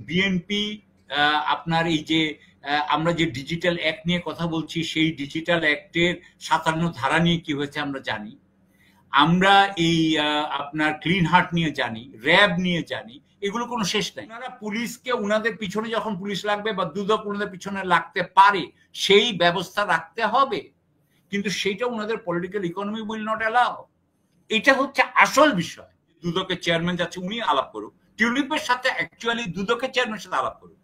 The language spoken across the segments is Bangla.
বিএনপি আপনার এই যে আমরা যে ডিজিটাল অ্যাক্ট নিয়ে কথা বলছি, সেই ডিজিটাল অ্যাক্টের ৫৭ ধারা নিয়ে কি হয়েছে আমরা জানি। আমরা এই আপনার ক্লিন হার্ট নিয়ে জানি, র্যাব নিয়ে জানি, এগুলো কোনো শেষ নাই। ওনারা পুলিশকে উনাদের পিছনে যখন পুলিশ লাগবে বা দুদক উনাদের পিছনে লাগতে পারে, সেই ব্যবস্থা রাখতে হবে, কিন্তু সেইটা উনাদের political economy will not allow. এটা হচ্ছে আসল বিষয়। দুদকের চেয়ারম্যান যাচ্ছে, উনি আলাপ করুক, টিউলিপের সাথে অ্যাকচুয়ালি দুদকের চেয়ারম্যানের সাথে আলাপ করুক,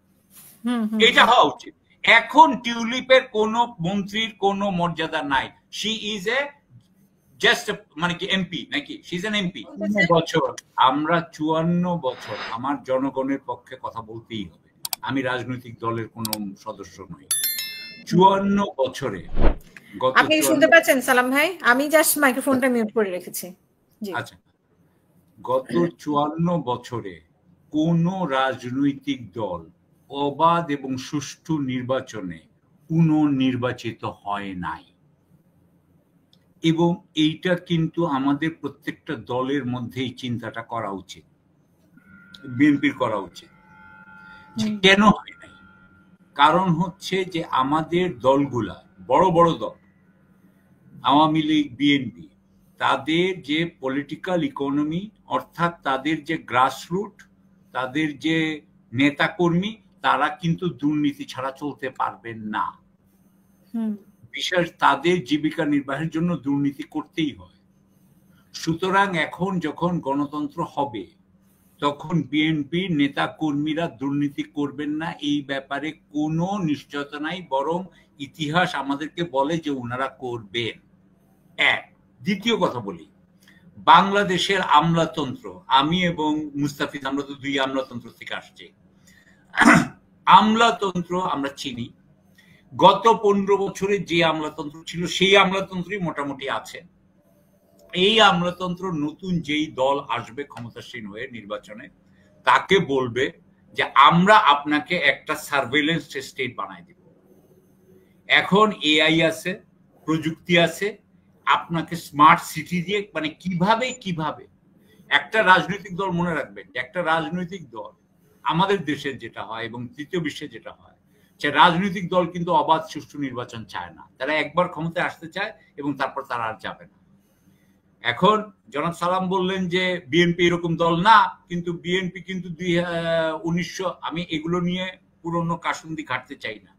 এটা হওয়া উচিত। এখন টিউলিপের কোন মন্ত্রীর কোন মর্যাদা নাই, শি ইজ এ জাস্ট মানে কি এমপি নাকি, শি ইজ এন এমপি। বছর আমরা ৫৪ বছর আমার জনগণের পক্ষে কথা বলতেই হবে, আমি রাজনৈতিক দলের কোন সদস্য নই। ৫৪ বছরে আপনি শুনতে পাচ্ছেন সালাম ভাই? আমি জাস্ট মাইক্রোফোনটা মিউট করে রেখেছি। আচ্ছা, গত ৫৪ বছরে কোন রাজনৈতিক দল অবাধ এবং সুষ্ঠু নির্বাচনে পুনর্নির্বাচিত হয় নাই, এবং এইটা কিন্তু আমাদের প্রত্যেকটা দলের মধ্যেই চিন্তাটা করা উচিত, বিএনপির করা উচিত। কেন হয় নাই? কারণ হচ্ছে যে আমাদের দলগুলা বড় বড় দল, আওয়ামী লীগ, বিএনপি, তাদের যে পলিটিক্যাল ইকোনমি, অর্থাৎ তাদের যে গ্রাসরুট, তাদের যে নেতাকর্মী, তারা কিন্তু দুর্নীতি ছাড়া চলতে পারবেন না। বিশেষ তাদের জীবিকা নির্বাহের জন্য দুর্নীতি করতেই হয়। সুতরাং এখন যখন গণতন্ত্র হবে, তখন বিএনপির নেতা কর্মীরা দুর্নীতি করবেন না, এই ব্যাপারে কোনো নিশ্চয়তা নাই, বরং ইতিহাস আমাদেরকে বলে যে ওনারা করবেন। এক, দ্বিতীয় কথা বলি, বাংলাদেশের আমলাতন্ত্র, আমি এবং মুস্তাফিজ আমরা তো দুই আমলাতন্ত্র থেকে আসছি। আমলাতন্ত্র আমরা চিনি, গত ১৫ বছরে যে আমলাতন্ত্র ছিল সেই আমলাতন্ত্রই মোটামুটি আছে। এই আমলাতন্ত্র নতুন যেই দল আসবে ক্ষমতাসীন হয়ে নির্বাচনে, তাকে বলবে যে আমরা আপনাকে একটা সার্ভেলেন্স স্টেট বানাই দিব। এখন এআই আছে, প্রযুক্তি আছে, আপনাকে স্মার্ট সিটি দিয়ে, মানে কিভাবে একটা রাজনৈতিক দল, মনে রাখবেন একটা রাজনৈতিক দল আমাদের দেশের যেটা হয় এবং তৃতীয় বিশ্বে যেটা হয়, সে রাজনৈতিক দল কিন্তু অবাধ সুষ্ঠু নির্বাচন চায় না, তারা একবার ক্ষমতায় আসতে চায় এবং তারপর তারা আর যাবে না। এখন জনাব সালাম বললেন যে বিএনপি এরকম দল না, কিন্তু বিএনপি কিন্তু 1900, আমি এগুলো নিয়ে পুরনো কাসুন্দি ঘাটতে চাই না,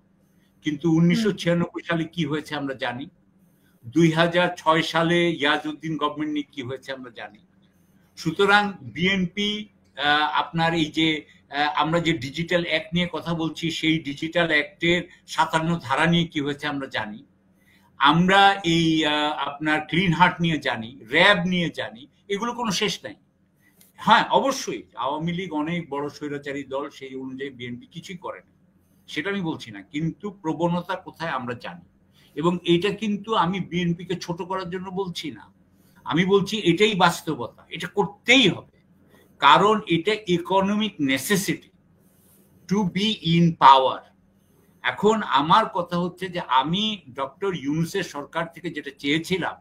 কিন্তু 1996 সালে কি হয়েছে আমরা জানি, 2006 সালে ইয়াজউদ্দিন গভর্নমেন্ট নিয়ে কি হয়েছে আমরা জানি। সুতরাং বিএনপি আপনার এই যে আমরা যে ডিজিটাল অ্যাক্ট নিয়ে কথা বলছি, সেই ডিজিটাল অ্যাক্টের ৫৭ ধারা নিয়ে কি হয়েছে আমরা জানি। আমরা এই আপনার ক্লিন হার্ট নিয়ে জানি, র্যাব নিয়ে জানি, এগুলো কোনো শেষ নাই। হ্যাঁ, অবশ্যই আওয়ামী লীগ অনেক বড় স্বৈরাচারী দল, সেই অনুযায়ী বিএনপি কিছুই করে না, সেটা আমি বলছি না, কিন্তু প্রবণতা কোথায় আমরা জানি। এবং এটা কিন্তু আমি বিএনপিকে ছোট করার জন্য বলছি না, আমি বলছি এটাই বাস্তবতা, এটা করতেই হবে, কারণ এটা economic necessity to be in পাওয়ার। এখন আমার কথা হচ্ছে যে আমি ডক্টর ইউনূসের সরকার থেকে যেটা চেয়েছিলাম,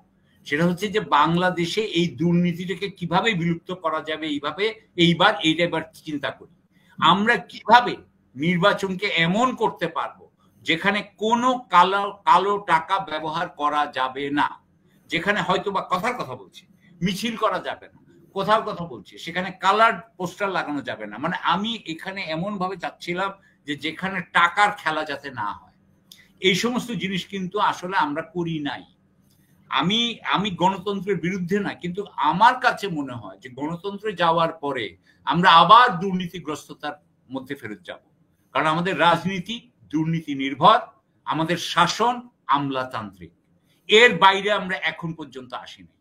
সেটা হচ্ছে যে বাংলাদেশে এই দুর্নীতিটাকে কিভাবে বিলুপ্ত করা যাবে, এইবার এইটা এবার চিন্তা করি, আমরা কিভাবে নির্বাচনকে এমন করতে পারবো যেখানে কোনো কালো টাকা ব্যবহার করা যাবে না, যেখানে হয়তো বা কথার কথা বলছি মিছিল করা যাবে না, কোথাও কথা বলছি সেখানে কালার পোস্টার লাগানো যাবে না, মানে আমি এখানে এমন ভাবে চাচ্ছিলাম যে যেখানে টাকার খেলা যাতে না হয়। এই সমস্ত জিনিস কিন্তু আসলে আমরা করি নাই। আমি গণতন্ত্রের বিরুদ্ধে না, কিন্তু আমার কাছে মনে হয় যে গণতন্ত্রে যাওয়ার পরে আমরা আবার দুর্নীতিগ্রস্ততার মধ্যে ফেরত যাব, কারণ আমাদের রাজনীতি দুর্নীতি নির্ভর, আমাদের শাসন আমলাতান্ত্রিক, এর বাইরে আমরা এখন পর্যন্ত আসিনি।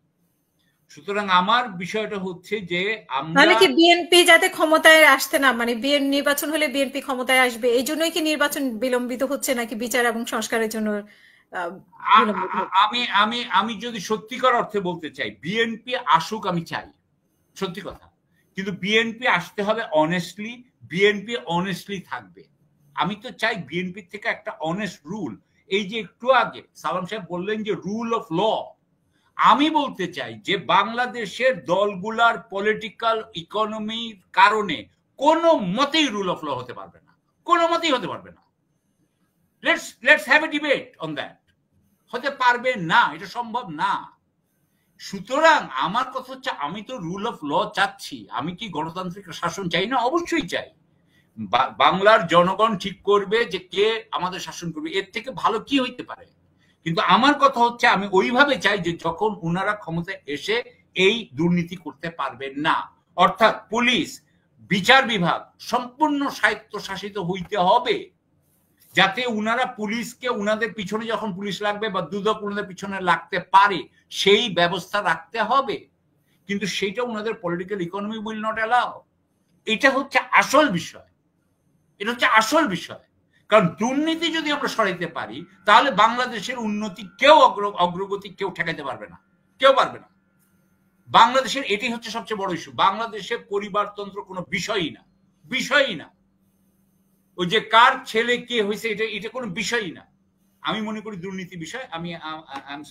সুতরাং আমার বিষয়টা হচ্ছে যে আমরা কি বিএনপি যাতে ক্ষমতায় আসতে না, মানে নির্বাচন হলে বিএনপি ক্ষমতায় আসবে, এই জন্যই কি নির্বাচন বিলম্বিত হচ্ছে, নাকি বিচার এবং সংস্কারের জন্য? আমি যদি সত্যিকার অর্থে বলতে চাই, বিএনপি আসুক, আমি চাই সত্যি কথা, কিন্তু বিএনপি আসতে হবে অনেস্টলি, বিএনপি অনেস্টলি থাকবে। আমি তো চাই বিএনপি থেকে একটা অনেস্ট রুল, এই যে একটু আগে সালাম সাহেব বললেন যে রুল অফ ল, আমি বলতে চাই যে বাংলাদেশের দলগুলার পলিটিক্যাল ইকোনমির কারণে কোনো মতেই রুল অফ ল হতে পারবে না, কোনো মতেই হতে পারবে না। Let's have a debate on that. হতে পারবে না, এটা সম্ভব না। সুতরাং আমার কথা হচ্ছে, আমি তো রুল অফ ল চাচ্ছি। আমি কি গণতান্ত্রিক শাসন চাই না? অবশ্যই চাই। বাংলার জনগণ ঠিক করবে যে কে আমাদের শাসন করবে, এর থেকে ভালো কি হইতে পারে। কিন্তু আমার কথা হচ্ছে, আমি ওইভাবে চাই যে যখন ওনারা ক্ষমতায় এসে এই দুর্নীতি করতে পারবেন না, অর্থাৎ পুলিশ, বিচার বিভাগ সম্পূর্ণ স্বায়ত্তশাসিত হইতে হবে, যাতে উনারা পুলিশকে উনাদের পিছনে যখন পুলিশ লাগবে বা দুদক উনাদের পিছনে লাগতে পারে সেই ব্যবস্থা রাখতে হবে। কিন্তু সেইটা উনাদের political economy will not allow. এটা হচ্ছে আসল বিষয়, এটা হচ্ছে আসল বিষয়। কারণ দুর্নীতি যদি আমরা সরাইতে পারি, তাহলে বাংলাদেশের উন্নতি কেউ অগ্রগতি কেউ ঠেকাইতে পারবে না, কেউ পারবে না। বাংলাদেশের এটি হচ্ছে সবচেয়ে বড় ইস্যু। বাংলাদেশে পরিবারতন্ত্র কোনো বিষয়ই না, বিষয়ই না। ওই যে কার ছেলে কে হয়েছে এটা কোনো বিষয়ই না। আমি মনে করি দুর্নীতি বিষয়। আমি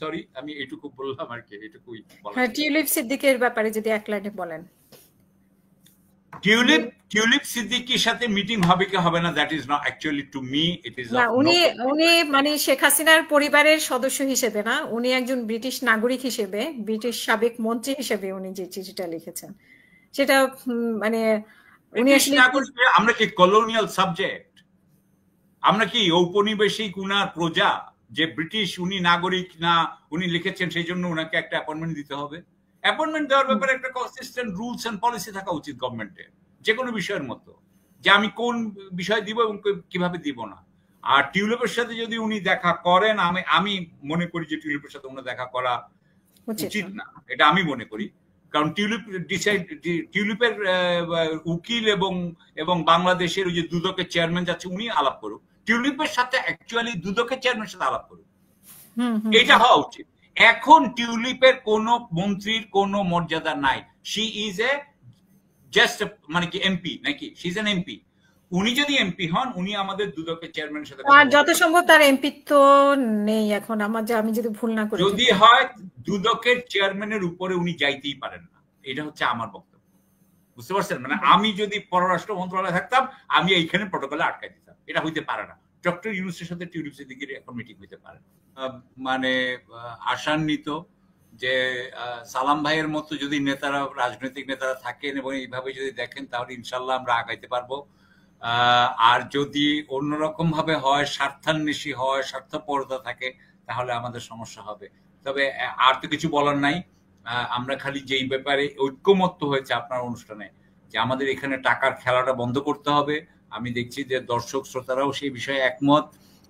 সরি, আমি এটুকু বললাম আর কি, এটুকুই বলা। টিউলিপ সিদ্দিকের ব্যাপারে যদি এক লাইনে বলেন। টিউলিপ সিদ্দিকীর সাথে মিটিং হবে কি হবে না, that is not actually to me, it is না, উনি মানে শেখ হাসিনার পরিবারের সদস্য হিসেবে না, উনি একজন ব্রিটিশ নাগরিক হিসেবে, ব্রিটিশ সাবেক মন্ত্রী হিসেবে উনি যে চিঠিটা লিখেছেন সেটা মানে উনি আসলে, আমরা কি কলোনিয়াল সাবজেক্ট? আমরা কি ঔপনিবেশিক উনার প্রজা যে ব্রিটিশ উনি নাগরিক না, উনি লিখেছেন সেই জন্য উনাকে একটা অ্যাপয়েন্টমেন্ট দিতে হবে? অ্যাপয়েন্টমেন্ট দেওয়ার ব্যাপারে একটা কনসিস্টেন্ট রুলস এন্ড পলিসি থাকা উচিত গভর্নমেন্টের, যে কোনো বিষয়ের মতো, যে আমি কোন বিষয় দিব এবং কিভাবে দিব না। আর টিউলিপের সাথে যদি উনি দেখা করেন, আমি মনে করি যে টিউলিপের সাথে উনি দেখা করা উচিত না, এটা আমি মনে করি। কারণ টিউলিপের উকিল এবং বাংলাদেশের ওই যে দুদকের চেয়ারম্যান যাচ্ছে, উনি আলাপ করুক। টিউলিপের সাথে অ্যাকচুয়ালি দুদকের চেয়ারম্যানের সাথে আলাপ করুক, এটা হওয়া উচিত। এখন টিউলিপের কোন মন্ত্রীর কোনো মর্যাদা নাই। শি ইজ এ জাস্ট মানে কি এমপি নাকি, শি ইজ এন এমপি। উনি যদি এমপি হন, উনি আমাদের দুদকের চেয়ারম্যানের সাথে, আর যত সম্ভব তার এমপি তো নেই এখন, আমি যদি ভুল না করি, যদি হয় দুদকের চেয়ারম্যানের উপরে উনি যাইতেই পারেন না, এটা হচ্ছে আমার বক্তব্য। বুঝতে পারছেন? মানে আমি যদি পররাষ্ট্র মন্ত্রণালয়ে থাকতাম, আমি এইখানে প্রটোকলে আটকাই দিতাম। এটা হইতে পারে না। ডক্টর ইউনূসের সাথে টিউলিপ সিদ্দিকীর এখন মিটিং হইতে পারে না। মানে আশান্বিত যে সালাম ভাইয়ের মতো যদি নেতারা, রাজনৈতিক নেতারা থাকেন এবং এইভাবে যদি দেখেন, তাহলে ইনশাল্লাহ আমরা আগাইতে পারবো। আর যদি অন্যরকম ভাবে হয়, স্বার্থান্বেষী হয়, স্বার্থপরতা থাকে, তাহলে আমাদের সমস্যা হবে। তবে আর তো কিছু বলার নাই। আমরা খালি যেই ব্যাপারে ঐক্যমত্য হয়েছে আপনার অনুষ্ঠানে, যে আমাদের এখানে টাকার খেলাটা বন্ধ করতে হবে। আমি দেখছি যে দর্শক শ্রোতারাও সেই বিষয়ে একমত,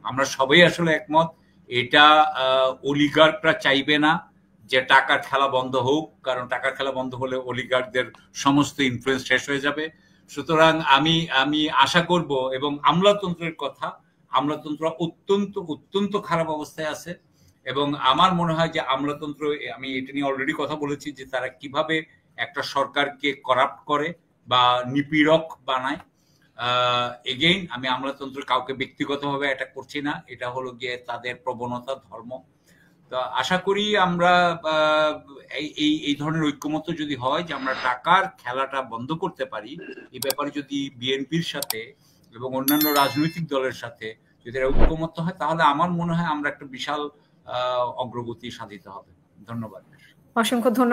আমরা সবাই আসলে একমত। এটা অলিগার্করা চাইবে না যে টাকার খেলা বন্ধ হোক, কারণ টাকার খেলা বন্ধ হলে অলিগার্কদের সমস্ত ইনফ্লুয়েন্স শেষ হয়ে যাবে। সুতরাং আমি আশা করব, এবং আমলাতন্ত্রের কথা, আমলাতন্ত্র অত্যন্ত অত্যন্ত খারাপ অবস্থায় আছে। এবং আমার মনে হয় যে আমলাতন্ত্র, আমি এটা নিয়ে অলরেডি কথা বলেছি, যে তারা কিভাবে একটা সরকারকে করাপ্ট করে বা নিপীড়ক বানায়। এগেইন, আমি আমলাতন্ত্র কাউকে ব্যক্তিগতভাবে অ্যাটাক করছি না, এটা হলো গিয়ে তাদের প্রবণতা, ধর্ম। তো আশা করি আমরা এই ধরনের ঐক্যমত্য যদি হয়, যে আমরা টাকার খেলাটা বন্ধ করতে পারি, এই ব্যাপারে যদি বিএনপির সাথে এবং অন্যান্য রাজনৈতিক দলের সাথে যদি ঐক্যমত্য হয়, তাহলে আমার মনে হয় আমরা একটা বিশাল অগ্রগতি সাধিত হবে। ধন্যবাদ, অসংখ্য ধন্যবাদ।